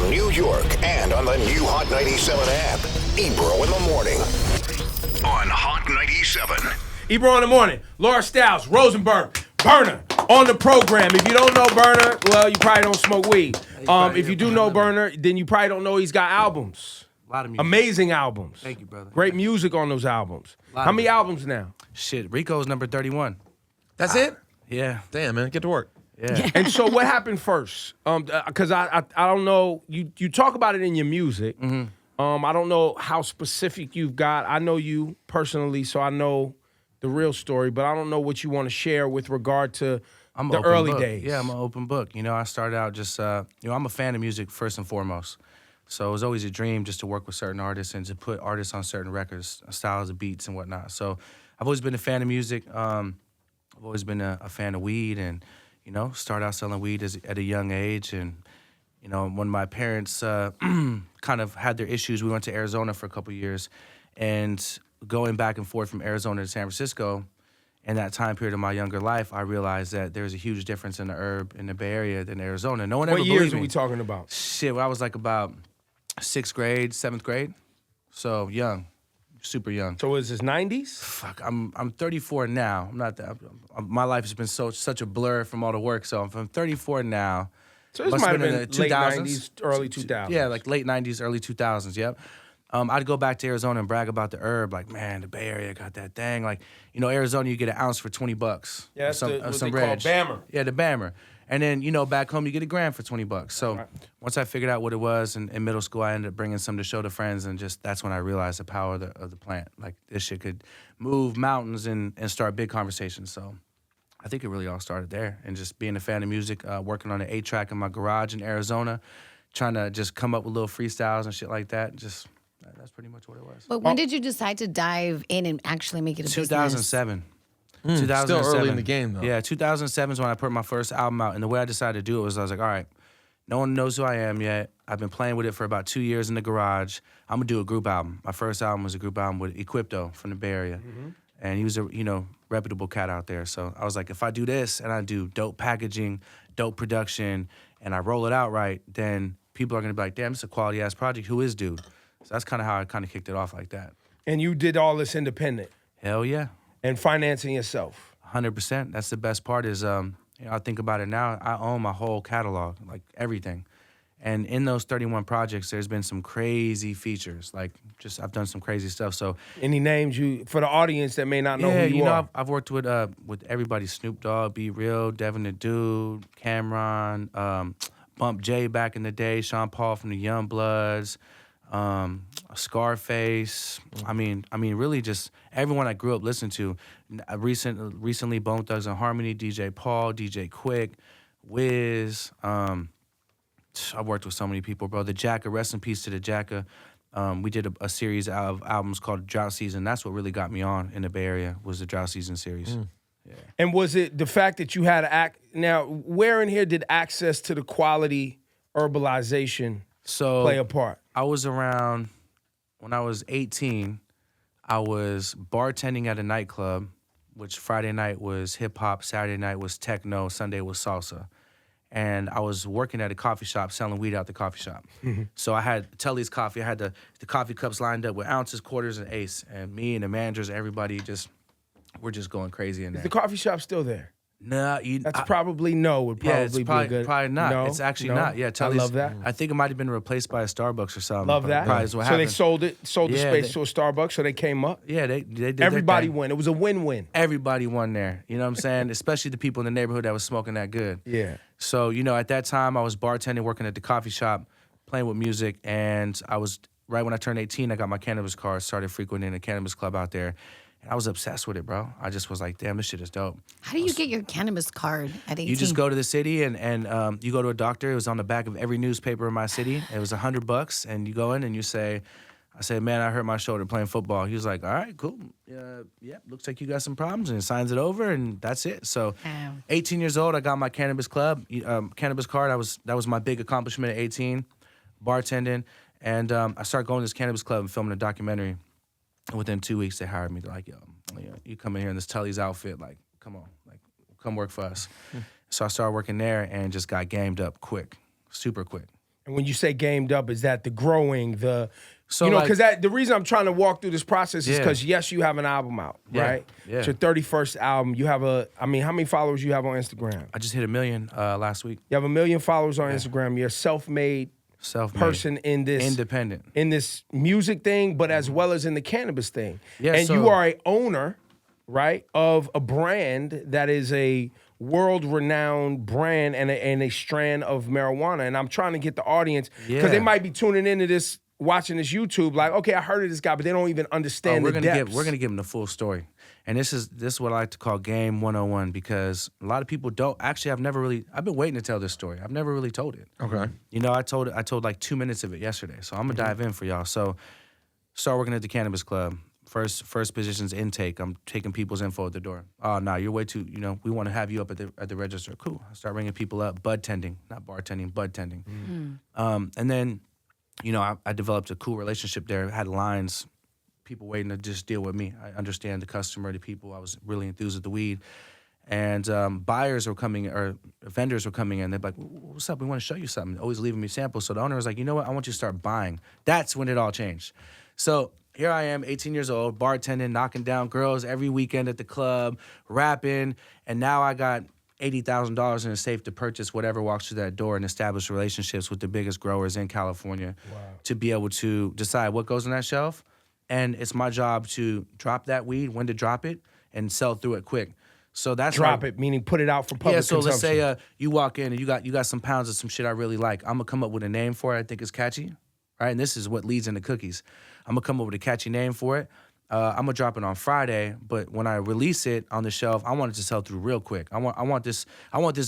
New York, and on the new Hot 97 app. Ebro in the morning on Hot 97. Ebro in the morning. Laura Stiles, Rosenberg, Berner on the program. If you don't know Berner, well, you probably don't smoke weed. If you do know Berner, then you probably don't know he's got albums. A lot of music. Amazing albums. Thank you, brother. Great music on those albums. How many albums now? Shit, Rico's number 31. That's it? Yeah. Damn, man. Get to work. Yeah. And so what happened first? Because I don't know. You talk about it in your music. Mm-hmm. I don't know how specific you've got. I know you personally, so I know the real story, but I don't know what you want to share with regard to the early days. Yeah, I'm an open book. You know, I started out just, I'm a fan of music first and foremost. So it was always a dream just to work with certain artists and to put artists on certain records, styles of beats and whatnot. So I've always been a fan of music. I've always been a fan of weed and, you know, started out selling weed at a young age. And, you know, when my parents kind of had their issues, we went to Arizona for a couple of years. And going back and forth from Arizona to San Francisco, in that time period of my younger life, I realized that there's a huge difference in the herb in the Bay Area than Arizona. No one ever believed me. What years are we talking about? Shit, well, I was like about 6th grade, 7th grade. So young, super young. So is this 90s? Fuck, I'm 34 now. I'm not that. My life has been such a blur from all the work. So I'm 34 now. So this might have been late 90s, early 2000s. Yeah, like late 90s, early 2000s, yep. I'd go back to Arizona and brag about the herb, like, man, the Bay Area got that thing. Like, you know, Arizona, you get an ounce for $20. Yeah, that's what they call reg. Bammer. Yeah, the Bammer. And then, you know, back home, you get a gram for $20. So once I figured out what it was in middle school, I ended up bringing some to show to friends, and just that's when I realized the power of the plant. Like, this shit could move mountains and start big conversations. So I think it really all started there. And just being a fan of music, working on an 8-track in my garage in Arizona, trying to just come up with little freestyles and shit like that. Just that's pretty much what it was. But when did you decide to dive in and actually make it a 2007. business? 2007. Still early in the game, though. Yeah, 2007 is when I put my first album out. And the way I decided to do it was I was like, all right, no one knows who I am yet. I've been playing with it for about 2 years in the garage. I'm going to do a group album. My first album was a group album with Equipto from the Bay Area. Mm-hmm. And he was a, reputable cat out there. So I was like, if I do this and I do dope packaging, dope production, and I roll it out right, then people are going to be like, damn, this is a quality-ass project. Who is dude? So that's kind of how I kind of kicked it off like that. And you did all this independent? Hell yeah. And financing yourself? 100%. That's the best part is, I think about it now, I own my whole catalog, like everything. And in those 31 projects, there's been some crazy features. Like, just I've done some crazy stuff. So, any names for the audience that may not know who you are? I've worked with everybody: Snoop Dogg, Be Real, Devin the Dude, Cameron, Bump J back in the day, Sean Paul from the Young Bloods, Scarface. I mean, really just everyone I grew up listening to. Recently, Bone Thugs and Harmony, DJ Paul, DJ Quick, Wiz. I've worked with so many people, bro. The Jacka, rest in peace to the Jacka. We did a series of albums called Drought Season. That's what really got me on in the Bay Area, was the Drought Season series. Yeah. And was it the fact that you had now, where in here did access to the quality herbalization play a part? I was around, when I was 18, I was bartending at a nightclub, which Friday night was hip-hop, Saturday night was techno, Sunday was salsa. And I was working at a coffee shop selling weed out the coffee shop. Mm-hmm. So I had Telly's Coffee. I had the coffee cups lined up with ounces, quarters, and eighths. And me and the managers, everybody we're just going going in there. Is the coffee shop still there? No, that's probably no. Would probably be a good. Probably not. No, it's actually not. Yeah, Telly's, I love that. I think it might have been replaced by a Starbucks or something. Love that. Probably is what so happened. They sold the space to a Starbucks, so they came up. Yeah, they did. Everybody won. It was a win-win. Everybody won there. You know what I'm saying? Especially the people in the neighborhood that was smoking that good. Yeah. So at that time I was bartending, working at the coffee shop, playing with music, and I was right when I turned 18. I got my cannabis card, started frequenting a cannabis club out there. I was obsessed with it, bro. I just was like, damn, this shit is dope. How do you get your cannabis card at 18? You just go to the city and you go to a doctor. It was on the back of every newspaper in my city. It was $100, and you go in and you say, I said, man, I hurt my shoulder playing football. He was like, all right, cool. Yeah, looks like you got some problems, and he signs it over, and that's it. So 18 years old, I got my cannabis card. That was my big accomplishment at 18, bartending. And I started going to this cannabis club and filming a documentary. And within 2 weeks, they hired me. They're like, yo, you come in here in this Tully's outfit, like, come on, like, come work for us. So I started working there and just got gamed up quick, super quick. And when you say gamed up, is that the growing, the So, you know, like- because the reason I'm trying to walk through this process is Yeah. because yes, you have an album out, Yeah, right? yeah. It's your 31st album. You have how many followers you have on Instagram? I just hit 1 million last week. You have 1 million followers on Instagram. You're a self-made Self-made. person in this Independent. in this music thing, but as well as in the cannabis thing. Yeah, and so- you are a owner, right, of a brand that is a world-renowned brand and a strand of marijuana. And I'm trying to get the audience because they Yeah. might be tuning into this, watching this YouTube, like, okay, I heard of this guy, but they don't even understand we're the gonna depths. we're gonna give them the full story, and this is what I like to call Game 101 because a lot of people don't actually. I've been waiting to tell this story. I've never really told it. Okay. You know, I told like 2 minutes of it yesterday, so I'm gonna dive in for y'all. So, start working at the Cannabis Club. First position's intake. I'm taking people's info at the door. Oh no, you're way too. You know, we want to have you up at the register. Cool. I start ringing people up. Bud tending, not bartending. Bud tending. And then, you know, I developed a cool relationship there. I had lines, people waiting to just deal with me. I understand the customer, the people. I was really enthused with the weed. And buyers were coming, or vendors were coming in. They're like, what's up? We want to show you something. Always leaving me samples. So the owner was like, you know what? I want you to start buying. That's when it all changed. So here I am, 18 years old, bartending, knocking down girls every weekend at the club, rapping. And now I got $80,000 in a safe to purchase whatever walks through that door and establish relationships with the biggest growers in California to be able to decide what goes on that shelf. And it's my job to drop that weed, when to drop it, and sell through it quick. So that's Drop it, meaning put it out for public yeah, so let's consumption. say you walk in and you got some pounds of some shit I really like. I'm gonna come up with a name for it I think is catchy, right? And this is what leads into cookies. I'm gonna come up with a catchy name for it. I'm gonna drop it on Friday, but when I release it on the shelf, I want it to sell through real quick. I want this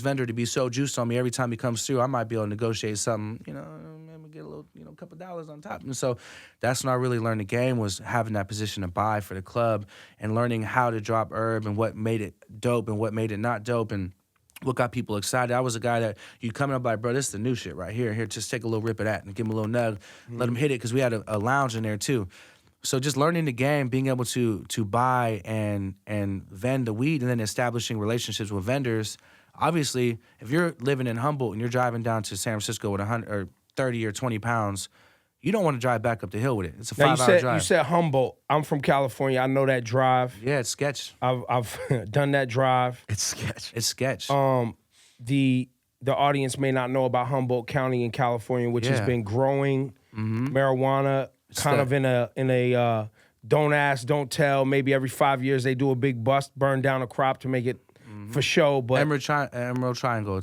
vendor to be so juiced on me every time he comes through. I might be able to negotiate something, you know, maybe get a little, you know, couple dollars on top. And so that's when I really learned the game, was having that position to buy for the club and learning how to drop herb and what made it dope and what made it not dope and what got people excited. I was a guy that you come up like, bro, this is the new shit right here. Here, just take a little rip of that and give him a little nug, let him hit it, because we had a lounge in there too. So just learning the game, being able to buy and vend the weed, and then establishing relationships with vendors. Obviously, if you're living in Humboldt and you're driving down to San Francisco with 100 or 30 or 20 pounds, you don't want to drive back up the hill with it. It's a Now, 5-hour drive. you said Humboldt. I'm from California. I know that drive. Yeah, it's sketch. I've done that drive. It's sketch. It's sketch. The audience may not know about Humboldt County in California, which has Yeah. been growing marijuana kind of in a don't ask, don't tell. Maybe every 5 years they do a big bust, burn down a crop to make it for show. But Emerald Triangle.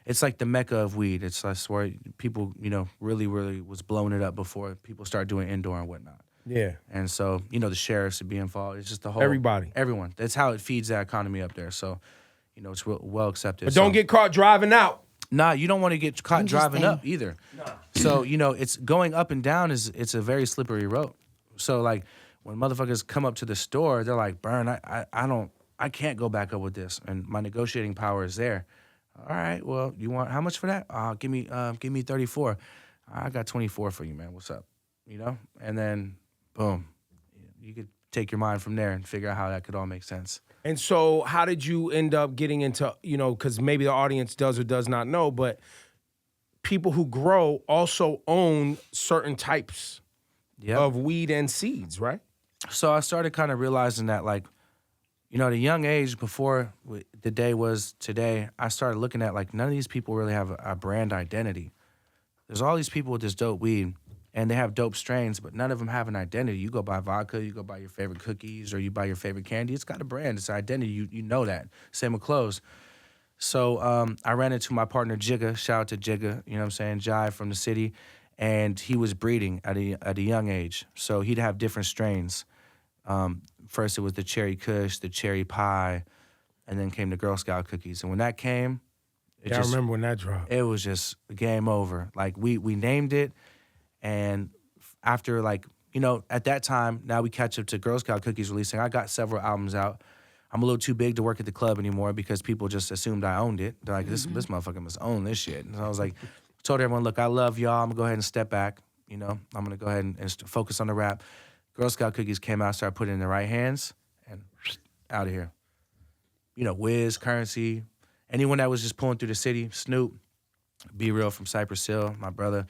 It's like the mecca of weed. It's I swear people, you know, really was blowing it up before people start doing indoor and whatnot. yeah, And so, you know, the sheriffs would be involved. It's just the whole everyone. That's how it feeds that economy up there. So, you know, it's well accepted. but don't get caught driving out. Nah, you don't want to get caught driving Interesting. up either. So, you know, it's going up and down it's a very slippery road. So like when motherfuckers come up to the store, they're like, Burn, I can't go back up with this. And my negotiating power is there. All right, well, you want how much for that? Give me 34. I got 24 for you, man. What's up? You know? And then boom. You could take your mind from there and figure out how that could all make sense. And so, how did you end up getting into, you know, because maybe the audience does or does not know, but people who grow also own certain types of weed and seeds, right? So I started kind of realizing that, like, you know, at a young age, before the day was today, I started looking at, like, none of these people really have a brand identity. There's all these people with this dope weed, and they have dope strains, but none of them have an identity. You go buy vodka, you go buy your favorite cookies, or you buy your favorite candy. It's got a brand. It's an identity. You know that. Same with clothes. So I ran into my partner, Jigga. Shout out to Jigga, you know what I'm saying, Jai from the city. And he was breeding at a young age. So he'd have different strains. First it was the cherry kush, the cherry pie, and then came the Girl Scout cookies. And when that came, I remember when that dropped. it was just game over. Like we named it, and after, like, you know, at that time, now we catch up to Girl Scout cookies releasing. I got several albums out. I'm a little too big to work at the club anymore because people just assumed I owned it. They're like, this motherfucker must own this shit. And so I was like, told everyone, look, I love y'all. I'm gonna go ahead and step back. You know, I'm gonna go ahead and focus on the rap. Girl Scout cookies came out, started putting it in the right hands, and out of here. You know, Wiz, Currency, anyone that was just pulling through the city, Snoop, Be Real from Cypress Hill, my brother.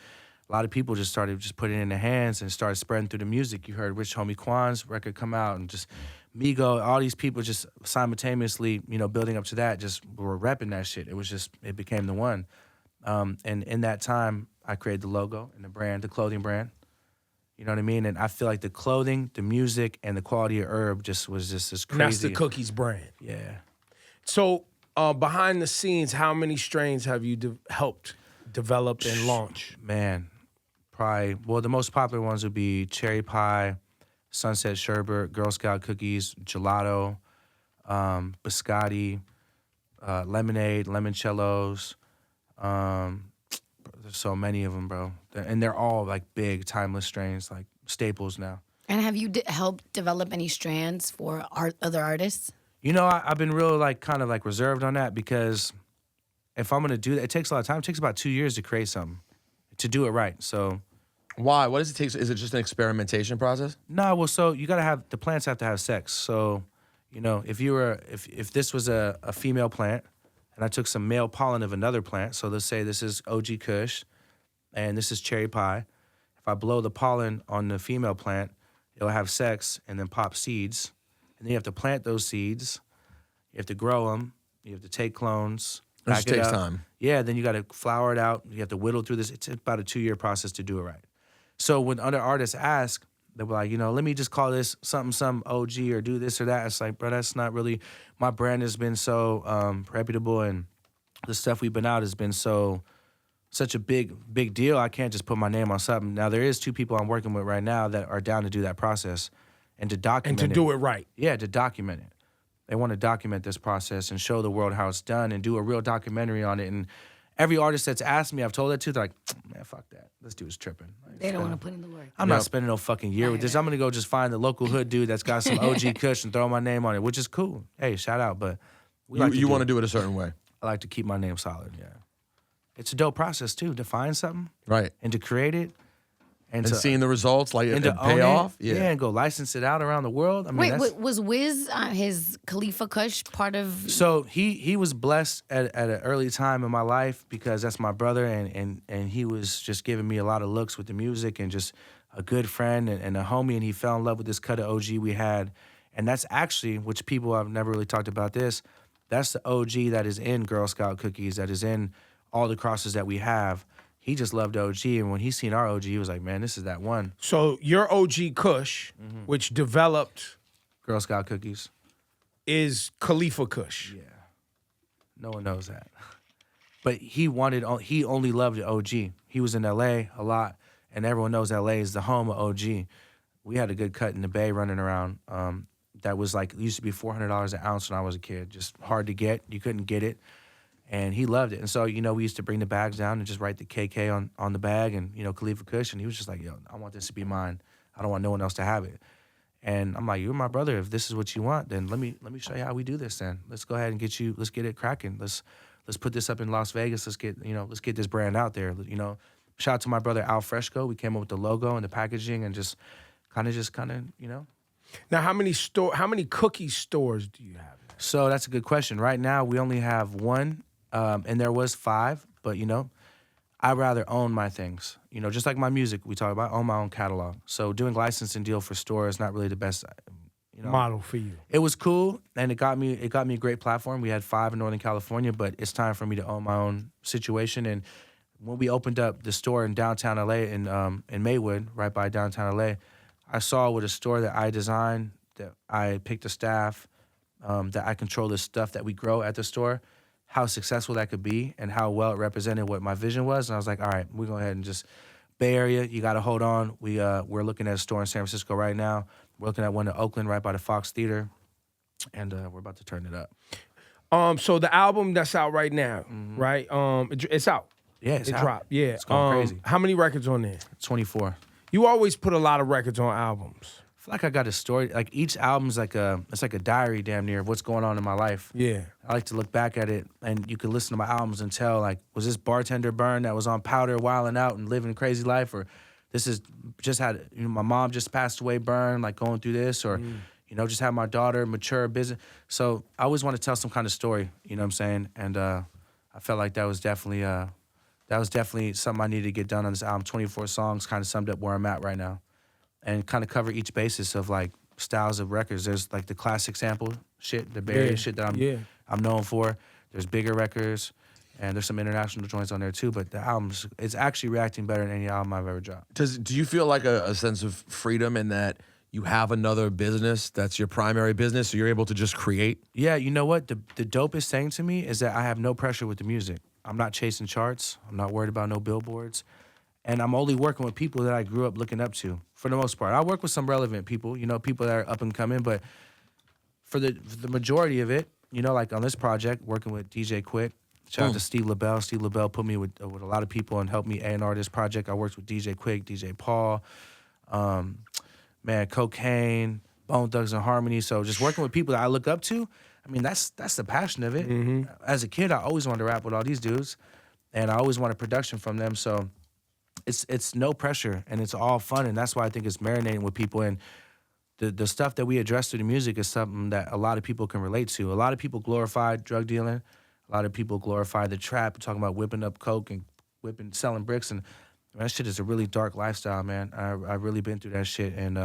A lot of people just started just putting it in their hands and started spreading through the music. You heard Rich Homie Quan's record come out, and just Migo, all these people just simultaneously, building up to that, just were repping that shit. It became the one. And in that time, I created the logo and the brand, the clothing brand. You know what I mean? And I feel like the clothing, the music, and the quality of herb was just this crazy. And that's the Cookies brand. Yeah. So behind the scenes, how many strains have you helped develop and launch? Man, probably, the most popular ones would be cherry pie, sunset sherbet, Girl Scout cookies, gelato, biscotti, lemonade, limoncellos. There's so many of them, bro. And they're all like big, timeless strains, like staples now. And have you helped develop any strands for other artists? I've been real kind of reserved on that, because if I'm gonna do that, it takes a lot of time. It takes about 2 years to create something, to do it right. So why? What does it take? Is it just an experimentation process? No, well, so you gotta the plants have to have sex. So, if this was a female plant, and I took some male pollen of another plant, so let's say this is OG Kush, and this is cherry pie. If I blow the pollen on the female plant, it'll have sex and then pop seeds. And then you have to plant those seeds. You have to grow them. You have to take clones. It just takes time. Yeah, then you got to flower it out. You have to whittle through this. It's about a 2-year process to do it right. So when other artists ask, they'll be like, let me just call this some OG or do this or that. It's like, bro, that's not really, my brand has been so reputable, and the stuff we've been out has been such a big deal. I can't just put my name on something. Now, there is 2 people I'm working with right now that are down to do that process and to document it. And to do it right. Yeah, to document it. They want to document this process and show the world how it's done and do a real documentary on it. And every artist that's asked me, I've told that to, they're like, man, fuck that. This dude's tripping. They don't want to put in the work. I'm not spending no fucking year with this. I'm going to go just find the local hood dude that's got some OG Kush and throw my name on it, which is cool. Hey, shout out. But you want to do it a certain way. I like to keep my name solid, yeah. It's a dope process, too, to find something. Right. And to create it. And seeing the results, and to pay off. Yeah, and go license it out around the world. I mean, wait, was Wiz his Khalifa Kush part of? So he was blessed at an early time in my life, because that's my brother, and he was just giving me a lot of looks with the music, and just a good friend and a homie, and he fell in love with this cut of OG we had. And that's actually, which people have never really talked about this, that's the OG that is in Girl Scout cookies, that is in all the crosses that we have. He just loved OG, and when he seen our OG, he was like, man, this is that one. So your OG Kush, which developed Girl Scout cookies, is Khalifa Kush. Yeah. No one knows that. But he only loved the OG. He was in LA a lot, and everyone knows LA is the home of OG. We had a good cut in the Bay running around. That was it used to be $400 an ounce when I was a kid. Just hard to get. You couldn't get it. And he loved it. And so, we used to bring the bags down and just write the KK on the bag and, Khalifa Kush. And he was just like, yo, I want this to be mine. I don't want no one else to have it. And I'm like, you're my brother. If this is what you want, then let me show you how we do this then. Let's go ahead and let's get it cracking. Let's put this up in Las Vegas. Let's get this brand out there. Shout out to my brother Al Fresco. We came up with the logo and the packaging and just kind of. Now, how many cookie stores do you have? So that's a good question. Right now, we only have one. And there was 5, but I'd rather own my things. Just like my music, we talk about, own my own catalog. So doing licensing deal for stores is not really the best model for you. It was cool, and it got me a great platform. We had 5 in Northern California, but it's time for me to own my own situation. And when we opened up the store in downtown LA in Maywood, right by downtown LA, I saw with a store that I designed, that I picked a staff, that I control the stuff that we grow at the store, how successful that could be and how well it represented what my vision was. And I was like, all right, we're going to go ahead and just, Bay Area, you got to hold on. We're looking at a store in San Francisco right now. We're looking at one in Oakland right by the Fox Theater. And we're about to turn it up. So the album that's out right now, right? It's out. Yeah, it dropped. Yeah. It's going crazy. How many records on there? 24. You always put a lot of records on albums. I feel like I got a story. Like each album's it's like a diary damn near of what's going on in my life. Yeah. I like to look back at it, and you can listen to my albums and tell, was this bartender Bern that was on powder wilding out and living a crazy life, or this is just had, my mom just passed away Bern, going through this, or, just had my daughter mature business. So I always want to tell some kind of story, you know what I'm saying? And I felt like that was definitely that was definitely something I needed to get done on this album. 24 songs kind of summed up where I'm at right now, and kind of cover each basis of like styles of records. There's like the classic sample shit, the Barry shit that I'm known for. There's bigger records, and there's some international joints on there too. But the album's it's actually reacting better than any album I've ever dropped. Do you feel like a sense of freedom in that you have another business that's your primary business, so you're able to just create? Yeah, you know what? The dopest thing to me is that I have no pressure with the music. I'm not chasing charts. I'm not worried about no billboards. And I'm only working with people that I grew up looking up to, for the most part. I work with some relevant people, you know, people that are up and coming, but for the majority of it, you know, like on this project, working with DJ Quick. Shout out to Steve LaBelle. Steve LaBelle put me with a lot of people and helped me A&R this project. I worked with DJ Quick, DJ Paul, Cocaine, Bone Thugs and Harmony. So just working with people that I look up to, I mean, that's the passion of it. Mm-hmm. As a kid, I always wanted to rap with all these dudes, and I always wanted production from them. So it's no pressure, and it's all fun, and that's why I think it's marinating with people. And the stuff that we address through the music is something that a lot of people can relate to. A lot of people glorify drug dealing. A lot of people glorify the trap, talking about whipping up coke and selling bricks, and that shit is a really dark lifestyle, man. I've really been through that shit, and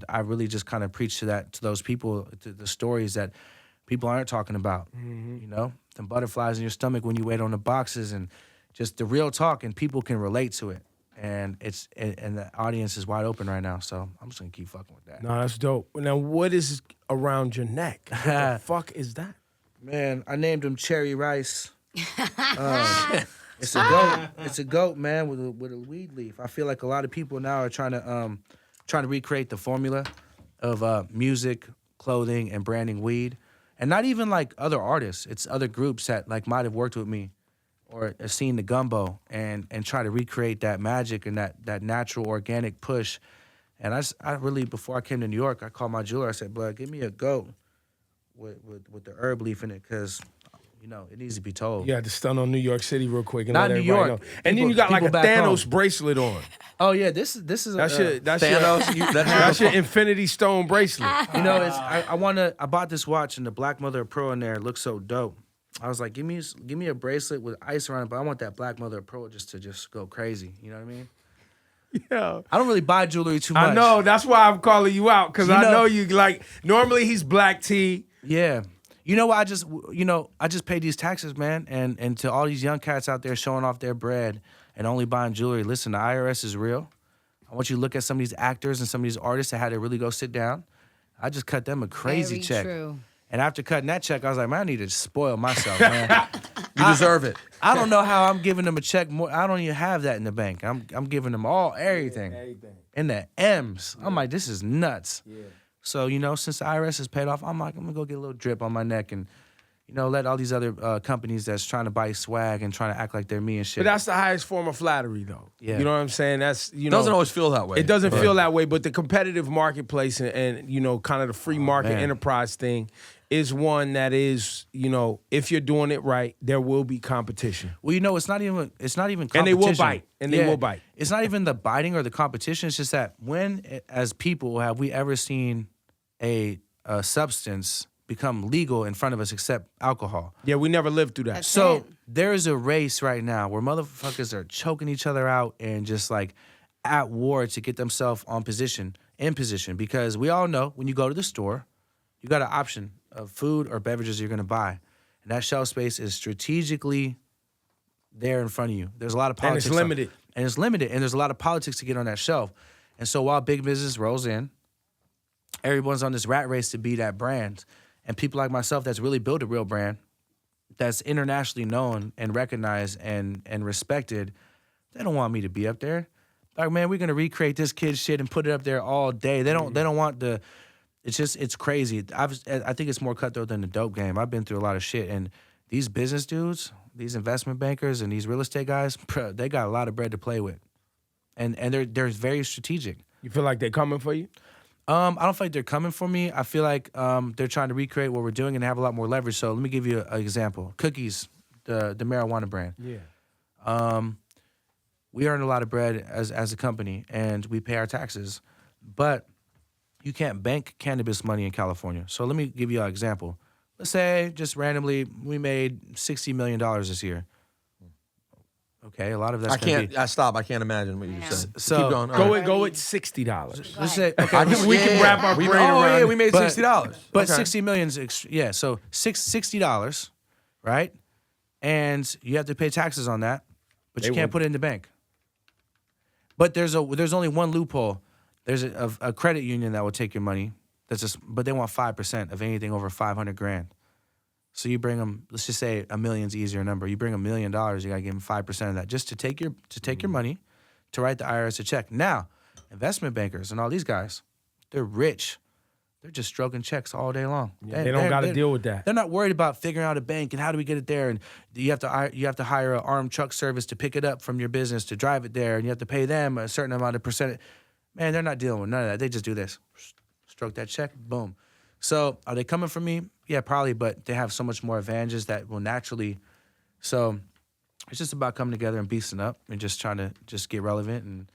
I really just kind of preach to those people, to the stories that people aren't talking about. Mm-hmm. You know, the butterflies in your stomach when you wait on the boxes, and just the real talk, and people can relate to it. And and the audience is wide open right now, so I'm just gonna keep fucking with that. No, that's dope. Now, what is around your neck? What the fuck is that? Man, I named him Cherry Rice. It's a goat. It's a goat, man, with a weed leaf. I feel like a lot of people now are trying to recreate the formula of music, clothing, and branding weed, and not even like other artists. It's other groups that like might have worked with me or have seen the gumbo and try to recreate that magic and that natural organic push. And I really, before I came to New York, I called my jeweler. I said, "Blood, give me a goat with the herb leaf in it, because you know it needs to be told." You had to stun on New York City real quick and Not let New everybody York. know. And then you got like a Thanos bracelet on. Oh yeah, this is That's Thanos, that's your Infinity Stone bracelet. You know, I bought this watch and the Black Mother of Pearl in there. It looks so dope. I was like, give me a bracelet with ice around it, but I want that Black Mother of Pearl just to go crazy. You know what I mean? Yeah. I don't really buy jewelry too much. I know. That's why I'm calling you out, because I know you like. Normally he's black tea. Yeah. You know what? I just paid these taxes, man, and to all these young cats out there showing off their bread and only buying jewelry. Listen, the IRS is real. I want you to look at some of these actors and some of these artists that had to really go sit down. I just cut them a crazy check. True. And after cutting that check, I was like, man, I need to spoil myself, man. You deserve it. I don't know how I'm giving them a check more. I don't even have that in the bank. I'm giving them everything. In the M's. I'm like, this is nuts. Yeah. So, you know, since the IRS is paid off, I'm like, I'm gonna go get a little drip on my neck and, you know, let all these other companies that's trying to buy swag and trying to act like they're me and shit. But that's the highest form of flattery, though. Yeah. You know what I'm saying? That's, you It know. doesn't always feel that way. It doesn't feel that way, but the competitive marketplace and you know, kind of the free market man. enterprise thing is one that is, you know, if you're doing it right, there will be competition. Well, you know, it's not even competition. And they will bite. And they will bite. It's not even the biting or the competition. It's just that when, as people, have we ever seen a substance become legal in front of us except alcohol? Yeah, we never lived through that. So there is a race right now where motherfuckers are choking each other out and just like at war to get themselves in position, because we all know when you go to the store, you got an option of food or beverages you're gonna buy, and that shelf space is strategically there in front of you. There's a lot of politics. And it's limited. And there's a lot of politics to get on that shelf. And so while big business rolls in, everyone's on this rat race to be that brand. And people like myself that's really built a real brand, that's internationally known and recognized and respected, they don't want me to be up there. Like, man, we're gonna recreate this kid's shit and put it up there all day. They don't want the. It's crazy. I think it's more cutthroat than the dope game. I've been through a lot of shit, and these business dudes, these investment bankers, and these real estate guys, they got a lot of bread to play with, and they're very strategic. You feel like they're coming for you? I don't feel like they're coming for me. I feel like they're trying to recreate what we're doing and have a lot more leverage. So let me give you an example. Cookies, the marijuana brand. Yeah. We earn a lot of bread as a company, and we pay our taxes, but you can't bank cannabis money in California. So let me give you an example. Let's say, just randomly, we made $60 million this year. Okay, a lot of that's I can't. Be, I stop. I can't imagine what you just said. So- keep going. All right. Go with $60. let's say We can wrap our brain around it. We made $60. But Okay. 60 million's so $60, right? And you have to pay taxes on that, but you can't put it in the bank. But there's only one loophole. There's a credit union that will take your money. But they want 5% of anything over $500,000. So you bring them. Let's just say $1 million's easier number. You bring $1 million, you gotta give them 5% of that just to take your money, to write the IRS a check. Now, investment bankers and all these guys, they're rich. They're just stroking checks all day long. Yeah, they don't got to deal with that. They're not worried about figuring out a bank and how do we get it there, and you have to hire an armed truck service to pick it up from your business to drive it there, and you have to pay them a certain amount of percentage. Man, they're not dealing with none of that. They just do this, stroke that check, boom. So are they coming from me? Yeah, probably, but they have so much more advantages that will naturally. So it's just about coming together and beasting up and just trying to just get relevant and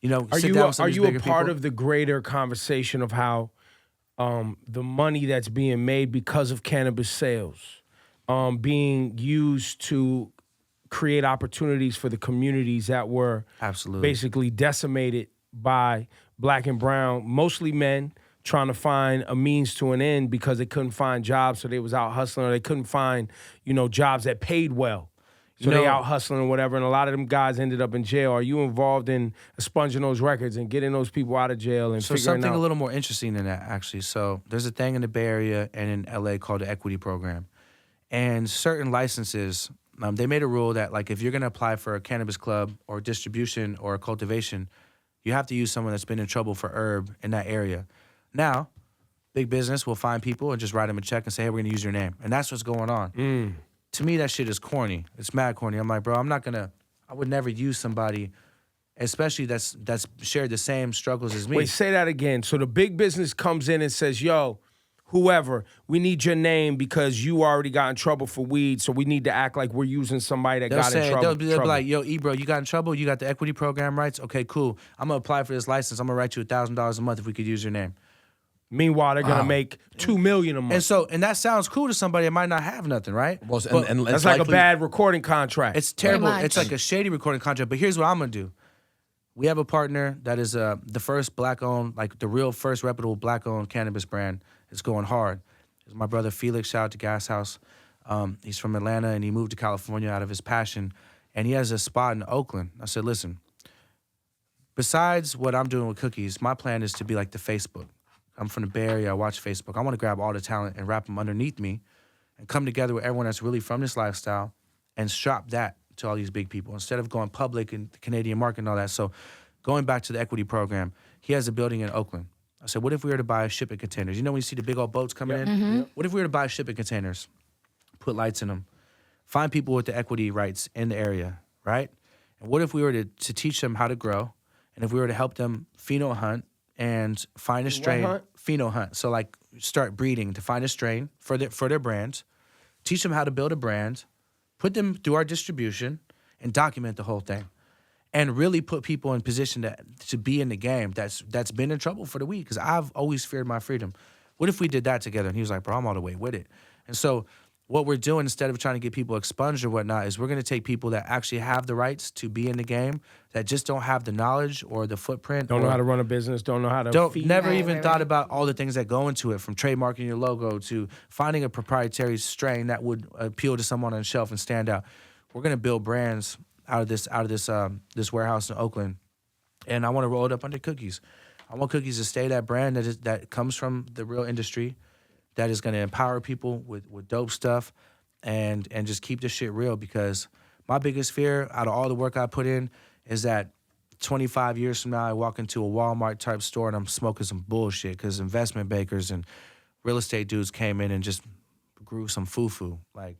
sit down with some are of these you a bigger part people. of the greater conversation of how the money that's being made because of cannabis sales being used to create opportunities for the communities that were Absolutely basically decimated by black and brown, mostly men, trying to find a means to an end because they couldn't find jobs, so they was out hustling, or they couldn't find, jobs that paid well. So they out hustling or whatever, and a lot of them guys ended up in jail. Are you involved in expunging those records and getting those people out of jail and figuring something out? a little more interesting than that, actually. So there's a thing in the Bay Area and in LA called the Equity Program. And certain licenses, they made a rule that, like, if you're going to apply for a cannabis club or distribution or cultivation, you have to use someone that's been in trouble for herb in that area. Now, big business will find people and just write them a check and say, hey, we're going to use your name. And that's what's going on. To me, that shit is corny. It's mad corny. I'm like, bro, I would never use somebody, especially that's shared the same struggles as me. Wait, say that again. So the big business comes in and says, yo, whoever, we need your name because you already got in trouble for weed, so we need to act like we're using somebody that got in trouble. They'll be like, yo, Ebro, you got in trouble? You got the equity program rights? Okay, cool. I'm going to apply for this license. I'm going to write you $1,000 a month if we could use your name. Meanwhile, they're gonna make $2 million a month. And that sounds cool to somebody that might not have nothing, right? Well, But and that's like a bad recording contract. it's terrible. much. It's like a shady recording contract. But here's what I'm gonna do. We have a partner that is the first black-owned, like the real first reputable black-owned cannabis brand. It's going hard. It's my brother Felix. Shout out to Gas House. He's from Atlanta and he moved to California out of his passion. And he has a spot in Oakland. I said, listen, besides what I'm doing with cookies, my plan is to be like the Facebook. I'm from the Bay Area. I watch Facebook. I want to grab all the talent and wrap them underneath me and come together with everyone that's really from this lifestyle and shop that to all these big people instead of going public and the Canadian market and all that. So going back to the equity program, he has a building in Oakland. I said, what if we were to buy shipping containers? You know when you see the big old boats coming in? What if we were to buy shipping containers, put lights in them, find people with the equity rights in the area, right? And what if we were to teach them how to grow, and if we were to help them pheno hunt and find a strain, pheno hunt. So like start breeding to find a strain for their brand, teach them how to build a brand, put them through our distribution, and document the whole thing, and really put people in position to be in the game that's been in trouble for the weed, because I've always feared my freedom. What if we did that together? And he was like, bro, I'm all the way with it. And so what we're doing, instead of trying to get people expunged or whatnot, is we're going to take people that actually have the rights to be in the game, that just don't have the knowledge or the footprint. Don't know how to run a business, don't know how to feed. Never even thought about all the things that go into it, from trademarking your logo to finding a proprietary strain that would appeal to someone on the shelf and stand out. We're going to build brands out of this warehouse in Oakland, and I want to roll it up under Cookies. I want Cookies to stay that brand that comes from the real industry, that is going to empower people with dope stuff and just keep this shit real, because my biggest fear out of all the work I put in is that 25 years from now I walk into a Walmart type store and I'm smoking some bullshit because investment bankers and real estate dudes came in and just grew some foo-foo. Like,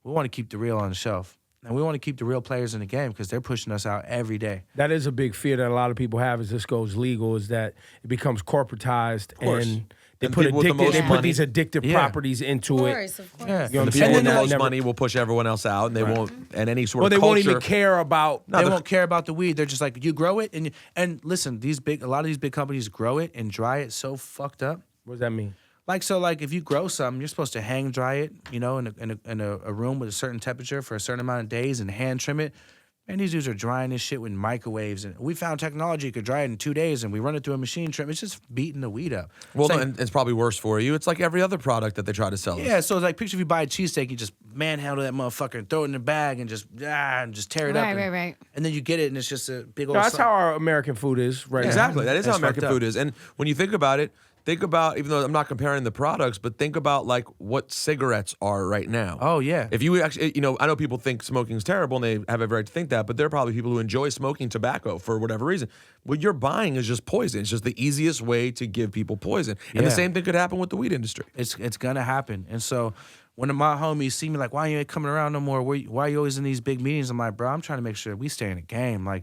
we want to keep the real on the shelf. And we want to keep the real players in the game because they're pushing us out every day. That is a big fear that a lot of people have as this goes legal, is that it becomes corporatized and they And put people with the most they put money. these addictive properties into it. Of course. Yeah. You know what I'm The people saying? with the That most never- money will push everyone else out, and they won't. And any sort Well, of they culture. won't even care about. They won't care about the weed. They're just like, you grow it and listen, a lot of these big companies grow it and dry it so fucked up. What does that mean? Like, so like if you grow something, you're supposed to hang dry it, in a room with a certain temperature for a certain amount of days and hand trim it. Man, these dudes are drying this shit with microwaves, and we found technology could dry it in 2 days, and we run it through a machine trim. It's just beating the weed up. Well, It's no, like- and it's probably worse for you. It's like every other product that they try to sell us. yeah, so it's like picture if you buy a cheesesteak, you just manhandle that motherfucker and throw it in the bag and just tear it up. Right. And then you get it, and it's just a big old. That's how our American food is right now. Exactly. That is how It's American fucked up. food is. And when you think about it, think about, even though I'm not comparing the products, but think about like what cigarettes are right now. Oh, yeah. If you actually, I know people think smoking is terrible and they have every right to think that, but there are probably people who enjoy smoking tobacco for whatever reason. What you're buying is just poison. It's just the easiest way to give people poison. And the Yeah. same thing could happen with the weed industry. It's gonna happen. And so when my homies see me like, why you ain't coming around no more? Why you always in these big meetings? I'm like, bro, I'm trying to make sure we stay in the game. Like,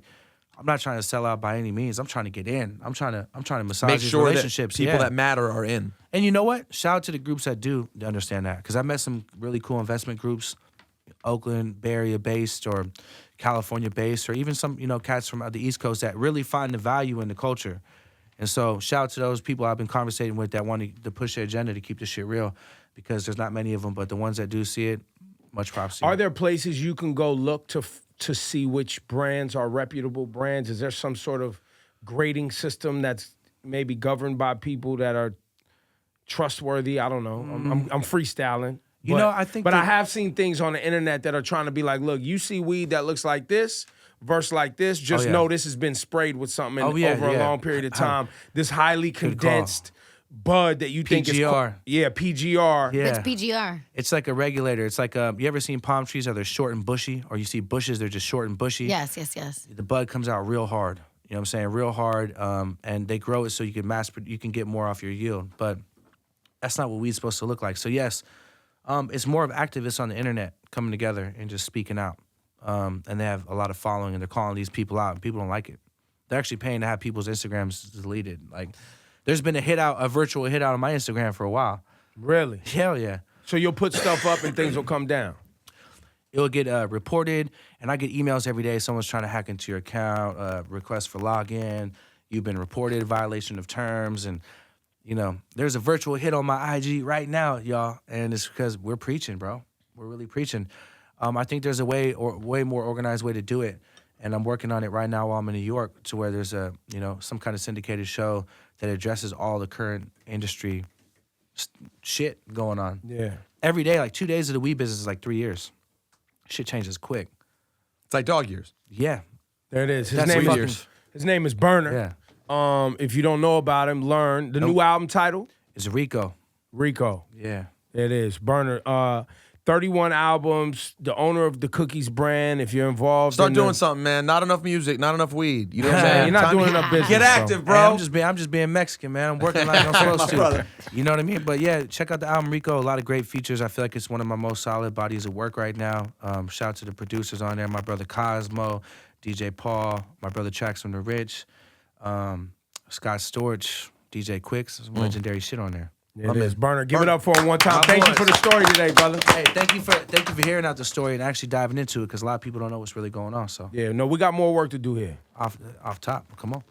I'm not trying to sell out by any means. I'm trying to get in. I'm trying to massage Make these sure that relationships. people Yeah. that matter are in. And you know what? Shout out to the groups that do understand that, because I met some really cool investment groups, Oakland, Bay Area based, or California based, or even some cats from the East Coast that really find the value in the culture. And so shout out to those people I've been conversating with that want to push their agenda to keep this shit real, because there's not many of them, but the ones that do see it, much props to you. Are there places you can go look to see which brands are reputable brands? Is there some sort of grading system that's maybe governed by people that are trustworthy? I don't know. I'm freestyling. I think But that- I have seen things on the internet that are trying to be like, look, you see weed that looks like this, verse like this, just yeah. know this has been sprayed with something over a yeah. long period of time. This highly call. condensed bud that you think is PGR. PGR. Yeah. It's PGR. It's like a regulator. It's like you ever seen palm trees? Are they short and bushy? Or you see bushes, they're just short and bushy? Yes. The bud comes out real hard. You know what I'm saying? Real hard. And they grow it so you can get more off your yield. But that's not what weed's supposed to look like. So yes, it's more of activists on the internet coming together and just speaking out. And they have a lot of following, and they're calling these people out, and people don't like it. They're actually paying to have people's Instagrams deleted. Like, there's been a virtual hit out on my Instagram for a while. Really? Hell yeah. So you'll put stuff up and things will come down. It'll get reported, and I get emails every day. Someone's trying to hack into your account, request for login. You've been reported, violation of terms, and there's a virtual hit on my IG right now, y'all, and it's because we're preaching, bro. We're really preaching. I think there's a way more organized way to do it, and I'm working on it right now while I'm in New York, to where there's some kind of syndicated show that addresses all the current industry shit going on. Yeah. Every day, like 2 days of the weed business is like 3 years. Shit changes quick. It's like dog years. Yeah. There it is. His That's name fucking- is his name is Berner. Yeah. If you don't know about him, learn the new album title, It's Rico. Rico. Yeah. It is Berner. 31 albums. The owner of the Cookies brand. If you're involved, Start in doing something, man. Not enough music, not enough weed. You know what I'm Yeah, saying? you're not Time doing to enough business. Get bro. active, bro. Hey, I'm just being Mexican, man. I'm working like I'm supposed to. You know what I mean? But yeah, check out the album Rico. A lot of great features. I feel like it's one of my most solid bodies of work right now. Shout out to the producers on there. My brother Cosmo, DJ Paul, my brother Tracks from the Rich, Scott Storch, DJ Quicks. Some legendary shit on there. It is Berner. Give it up for him one time. My Thank you boys. for the story today, brother. Hey, thank you for hearing out the story and actually diving into it, because a lot of people don't know what's really going on. So Yeah, no, we got more work to do here. off top, come on.